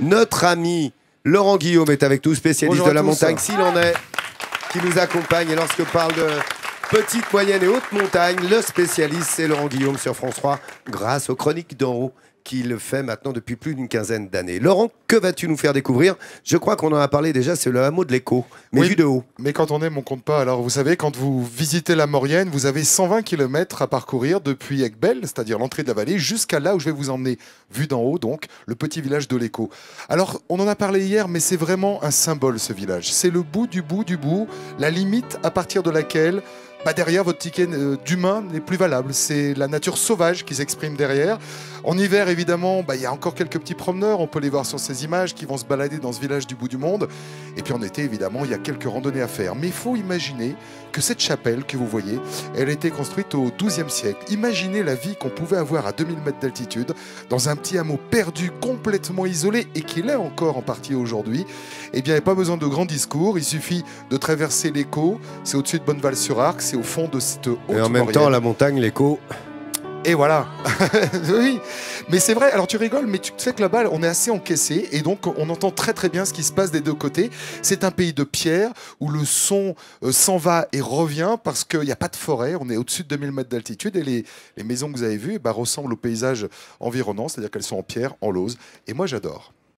Notre ami Laurent Guillaume est avec nous, spécialiste Bonjour de la à tous. montagne, s'il en est, qui nous accompagne. Et lorsque parle de petites, moyennes et hautes montagnes, le spécialiste, c'est Laurent Guillaume sur France 3, grâce aux Chroniques d'en haut qu'il fait maintenant depuis plus d'une quinzaine d'années. Laurent, que vas-tu nous faire découvrir? Je crois qu'on en a parlé déjà, c'est le hameau de l'Écho, mais Oui, vu de haut. mais quand on aime, on compte pas. Alors, vous savez, quand vous visitez la Maurienne, vous avez 120 km à parcourir depuis Aiguebelle, c'est-à-dire l'entrée de la vallée, jusqu'à là où je vais vous emmener, vu d'en haut, donc, le petit village de l'Écho. Alors, on en a parlé hier, mais c'est vraiment un symbole, ce village. C'est le bout du bout du bout, la limite à partir de laquelle, derrière, votre ticket d'humain n'est plus valable. C'est la nature sauvage qui s'exprime derrière. En hiver, évidemment, il y a encore quelques petits promeneurs, on peut les voir sur ces images, qui vont se balader dans ce village du bout du monde. Et puis en été, évidemment, il y a quelques randonnées à faire. Mais il faut imaginer que cette chapelle que vous voyez, elle a été construite au XIIe siècle. Imaginez la vie qu'on pouvait avoir à 2000 mètres d'altitude, dans un petit hameau perdu, complètement isolé, et qui l'est encore en partie aujourd'hui. Eh bien, il n'y a pas besoin de grands discours, il suffit de traverser l'Écho, c'est au-dessus de Bonneval-sur-Arc, c'est au fond de cette haute Et en même temps, Maurienne. la montagne, l'Écho. Et voilà. Oui, mais c'est vrai, alors tu rigoles, mais tu sais que là-bas, on est assez encaissé, et donc on entend très très bien ce qui se passe des deux côtés. C'est un pays de pierre, où le son s'en va et revient, parce qu'il n'y a pas de forêt, on est au-dessus de 2000 mètres d'altitude, et les maisons que vous avez vues ressemblent au paysage environnant, c'est-à-dire qu'elles sont en pierre, en lauze, et moi j'adore.